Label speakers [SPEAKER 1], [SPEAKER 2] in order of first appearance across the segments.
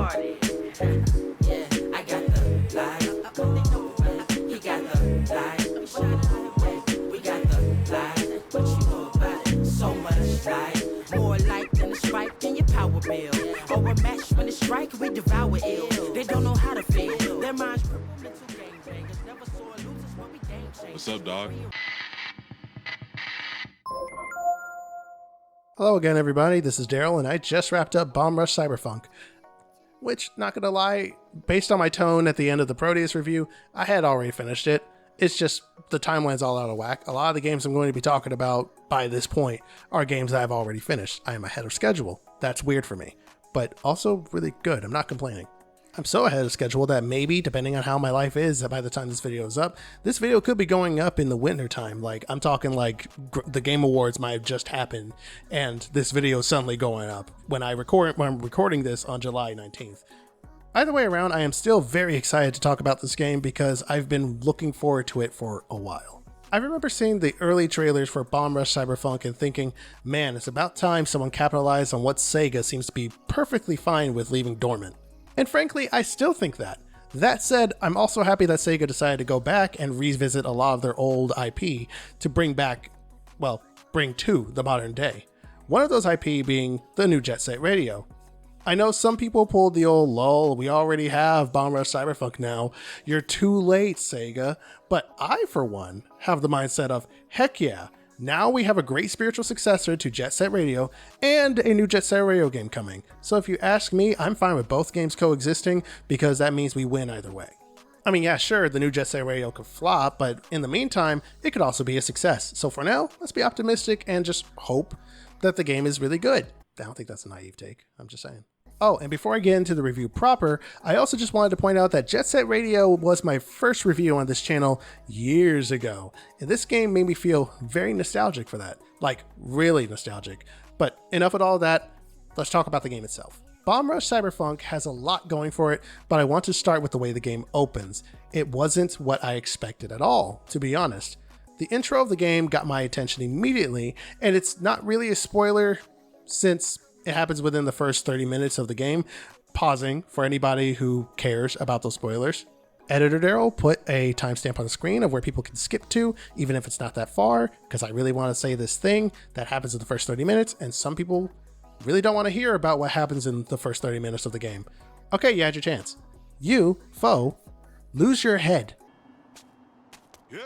[SPEAKER 1] party. Yeah, I got the light. He got the light. We got the light. What you know about it? So much light. More light than a spike in your power bill. Or a match when it strike, we devour ill. They don't know how to feel. Their minds crippled into gangbangers. Never saw losers when we game changers.
[SPEAKER 2] What's up, dog?
[SPEAKER 3] Hello again, everybody. This is Daryl, and I just wrapped up Bomb Rush Cyberfunk. Which, not gonna lie, based on my tone at the end of the Proteus review, I had already finished it. It's just the timeline's all out of whack. A lot of the games I'm going to be talking about by this point are games that I've already finished. I am ahead of schedule. That's weird for me, but also really good. I'm not complaining. I'm so ahead of schedule that maybe, depending on how my life is by the time this video is up, this video could be going up in the winter time. Like, I'm talking like the Game Awards might have just happened and this video is suddenly going up when I'm recording this on July 19th. Either way around, I am still very excited to talk about this game because I've been looking forward to it for a while. I remember seeing the early trailers for Bomb Rush Cyberfunk and thinking, man, it's about time someone capitalized on what Sega seems to be perfectly fine with leaving dormant. And frankly, I still think that. That said, I'm also happy that Sega decided to go back and revisit a lot of their old IP to bring to the modern day. One of those IP being the new Jet Set Radio. I know some people pulled the old lol, we already have Bomb Rush Cyberfunk now, you're too late, Sega. But I, for one, have the mindset of, heck yeah, now we have a great spiritual successor to Jet Set Radio and a new Jet Set Radio game coming. So if you ask me, I'm fine with both games coexisting because that means we win either way. I mean, yeah, sure, the new Jet Set Radio could flop, but in the meantime, it could also be a success. So for now, let's be optimistic and just hope that the game is really good. I don't think that's a naive take, I'm just saying. Oh, and before I get into the review proper, I also just wanted to point out that Jet Set Radio was my first review on this channel years ago, and this game made me feel very nostalgic for that. Like, really nostalgic. But enough with all that, let's talk about the game itself. Bomb Rush Cyberfunk has a lot going for it, but I want to start with the way the game opens. It wasn't what I expected at all, to be honest. The intro of the game got my attention immediately, and it's not really a spoiler since it happens within the first 30 minutes of the game, pausing for anybody who cares about those spoilers. Editor Daryl put a timestamp on the screen of where people can skip to, even if it's not that far, because I really want to say this thing that happens in the first 30 minutes, and some people really don't want to hear about what happens in the first 30 minutes of the game. Okay, you had your chance. You, foe, lose your head.
[SPEAKER 2] Yeah.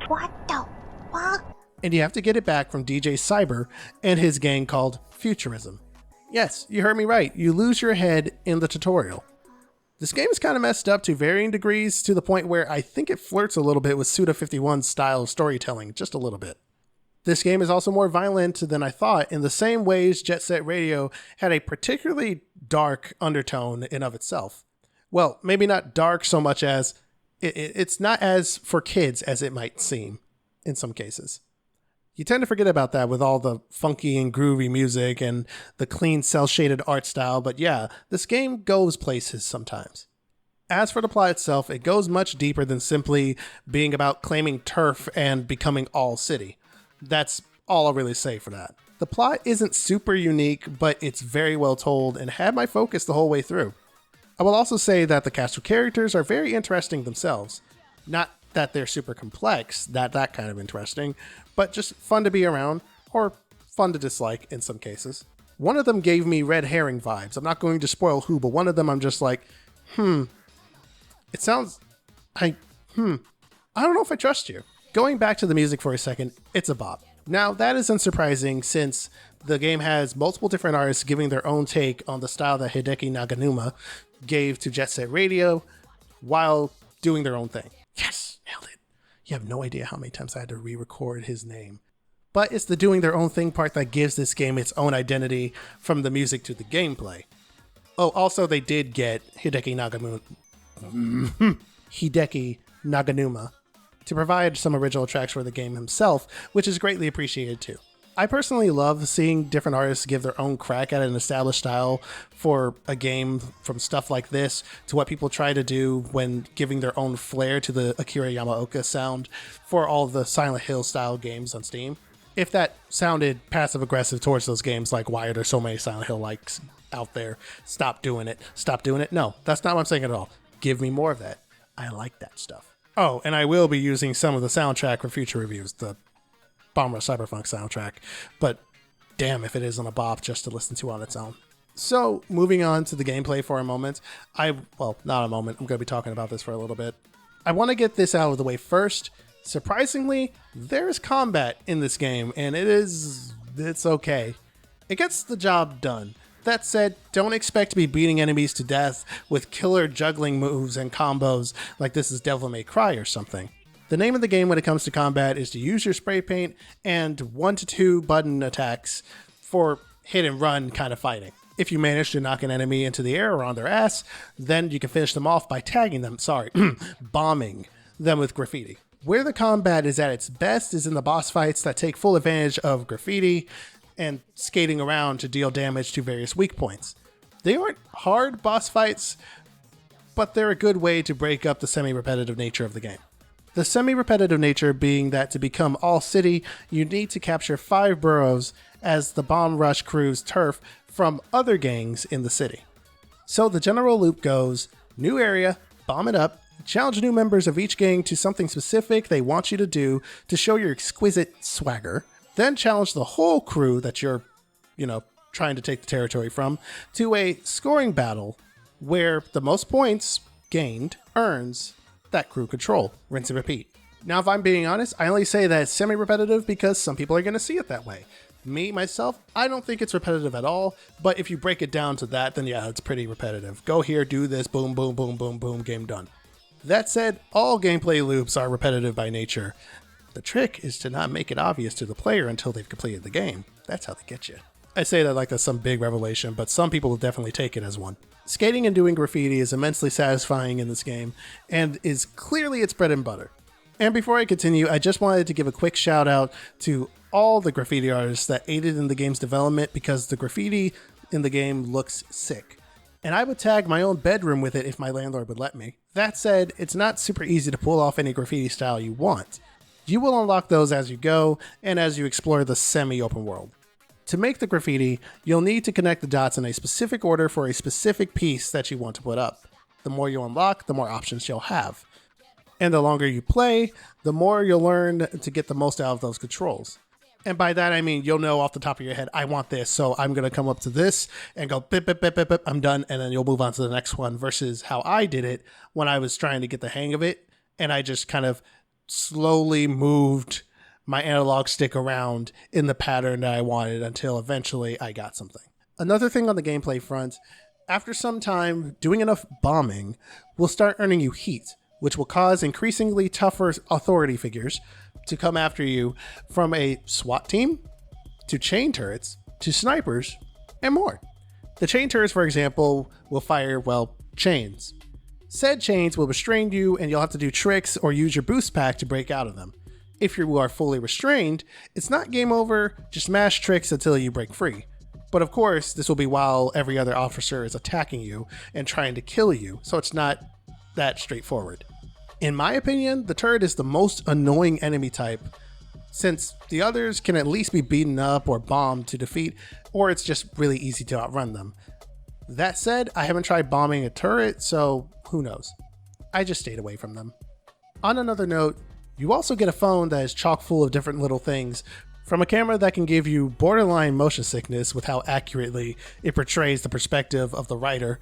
[SPEAKER 4] What the fuck?
[SPEAKER 3] And you have to get it back from DJ Cyber and his gang called Futurism. Yes, you heard me right. You lose your head in the tutorial. This game is kind of messed up to varying degrees to the point where I think it flirts a little bit with Suda51's style of storytelling, just a little bit. This game is also more violent than I thought in the same ways Jet Set Radio had a particularly dark undertone in of itself. Well, maybe not dark so much as it's not as for kids as it might seem in some cases. You tend to forget about that with all the funky and groovy music and the clean cel-shaded art style, but yeah, this game goes places sometimes. As for the plot itself, it goes much deeper than simply being about claiming turf and becoming all city. That's all I'll really say for that. The plot isn't super unique, but it's very well told and had my focus the whole way through. I will also say that the cast of characters are very interesting themselves. Not that they're super complex, that kind of interesting, but just fun to be around, or fun to dislike in some cases. One of them gave me Red Herring vibes. I'm not going to spoil who, but one of them I'm just like, it sounds, I don't know if I trust you. Going back to the music for a second, it's a bop. Now, that isn't surprising since the game has multiple different artists giving their own take on the style that Hideki Naganuma gave to Jet Set Radio while doing their own thing. Yes, nailed it. You have no idea how many times I had to re-record his name. But it's the doing their own thing part that gives this game its own identity from the music to the gameplay. Oh, also they did get Hideki Naganuma to provide some original tracks for the game himself, which is greatly appreciated too. I personally love seeing different artists give their own crack at an established style for a game, from stuff like this to what people try to do when giving their own flair to the Akira Yamaoka sound for all the Silent Hill style games on Steam. If that sounded passive aggressive towards those games, like why are there so many Silent Hill likes out there? Stop doing it. Stop doing it. No, that's not what I'm saying at all. Give me more of that. I like that stuff. Oh, and I will be using some of the soundtrack for future reviews, the Bomb Rush Cyberfunk soundtrack, but damn if it isn't a bop just to listen to on its own. So, moving on to the gameplay for a moment. Not a moment. I'm going to be talking about this for a little bit. I want to get this out of the way first. Surprisingly, there's combat in this game, and it's okay. It gets the job done. That said, don't expect to be beating enemies to death with killer juggling moves and combos like this is Devil May Cry or something. The name of the game when it comes to combat is to use your spray paint and 1 to 2 button attacks for hit and run kind of fighting. If you manage to knock an enemy into the air or on their ass, then you can finish them off by bombing them with graffiti. Where the combat is at its best is in the boss fights that take full advantage of graffiti and skating around to deal damage to various weak points. They aren't hard boss fights, but they're a good way to break up the semi-repetitive nature of the game. The semi-repetitive nature being that to become all city, you need to capture 5 boroughs as the Bomb Rush crew's turf from other gangs in the city. So the general loop goes, new area, bomb it up, challenge new members of each gang to something specific they want you to do to show your exquisite swagger, then challenge the whole crew that you're, trying to take the territory from to a scoring battle where the most points gained earns that crew control. Rinse and repeat. Now, if I'm being honest, I only say that it's semi-repetitive because some people are going to see it that way. Me, myself, I don't think it's repetitive at all, but if you break it down to that, then yeah, it's pretty repetitive. Go here, do this, boom, boom, boom, boom, boom, game done. That said, all gameplay loops are repetitive by nature. The trick is to not make it obvious to the player until they've completed the game. That's how they get you. I say that like that's some big revelation, but some people will definitely take it as one. Skating and doing graffiti is immensely satisfying in this game, and is clearly its bread and butter. And before I continue, I just wanted to give a quick shout out to all the graffiti artists that aided in the game's development, because the graffiti in the game looks sick. And I would tag my own bedroom with it if my landlord would let me. That said, it's not super easy to pull off any graffiti style you want. You will unlock those as you go, and as you explore the semi-open world. To make the graffiti, you'll need to connect the dots in a specific order for a specific piece that you want to put up. The more you unlock, the more options you'll have. And the longer you play, the more you'll learn to get the most out of those controls. And by that I mean you'll know off the top of your head, I want this, so I'm going to come up to this and go bip, bip, bip, bip, bip, I'm done, and then you'll move on to the next one, versus how I did it when I was trying to get the hang of it, and I just kind of slowly moved my analog stick around in the pattern that I wanted until eventually I got something. Another thing on the gameplay front, after some time, doing enough bombing will start earning you heat, which will cause increasingly tougher authority figures to come after you, from a SWAT team, to chain turrets, to snipers, and more. The chain turrets, for example, will fire, chains. Said chains will restrain you, and you'll have to do tricks or use your boost pack to break out of them. If you are fully restrained, it's not game over, just mash tricks until you break free. But of course, this will be while every other officer is attacking you and trying to kill you, so it's not that straightforward. In my opinion, the turret is the most annoying enemy type, since the others can at least be beaten up or bombed to defeat, or it's just really easy to outrun them. That said, I haven't tried bombing a turret, so who knows. I just stayed away from them. On another note, you also get a phone that is chock full of different little things, from a camera that can give you borderline motion sickness with how accurately it portrays the perspective of the writer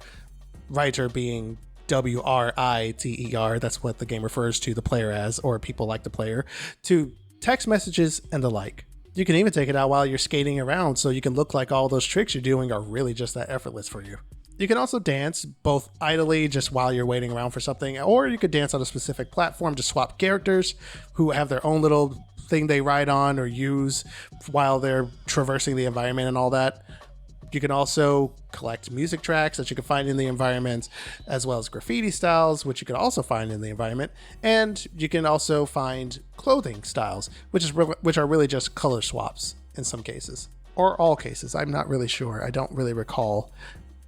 [SPEAKER 3] being WRITER, that's what the game refers to the player as, or people like the player, to text messages and the like. You can even take it out while you're skating around, so you can look like all those tricks you're doing are really just that effortless for you. You can also dance, both idly just while you're waiting around for something, or you could dance on a specific platform to swap characters who have their own little thing they ride on or use while they're traversing the environment and all that. You can also collect music tracks that you can find in the environment, as well as graffiti styles, which you can also find in the environment, and you can also find clothing styles, which are really just color swaps. in some cases, or all cases. I'm not really sure. I don't really recall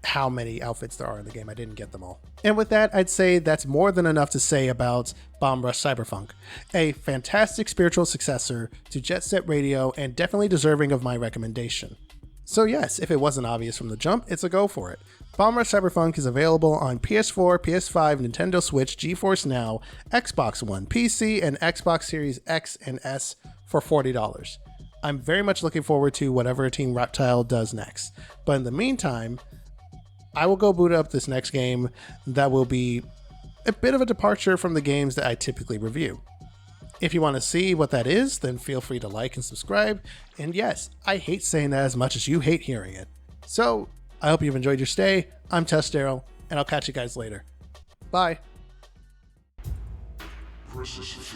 [SPEAKER 3] how many outfits there are in the game. I didn't get them all. And with that, I'd say that's more than enough to say about Bomb Rush Cyberfunk, a fantastic spiritual successor to Jet Set Radio and definitely deserving of my recommendation. So yes, if it wasn't obvious from the jump, it's a go for it. Bomb Rush Cyberfunk is available on PS4, PS5, Nintendo Switch, GeForce Now, Xbox One, PC, and Xbox Series X and S for $40. I'm very much looking forward to whatever Team Reptile does next. But in the meantime, I will go boot up this next game that will be a bit of a departure from the games that I typically review. If you want to see what that is, then feel free to like and subscribe. And yes, I hate saying that as much as you hate hearing it. So, I hope you've enjoyed your stay. I'm TUSDarryl, and I'll catch you guys later. Bye.
[SPEAKER 2] Precious.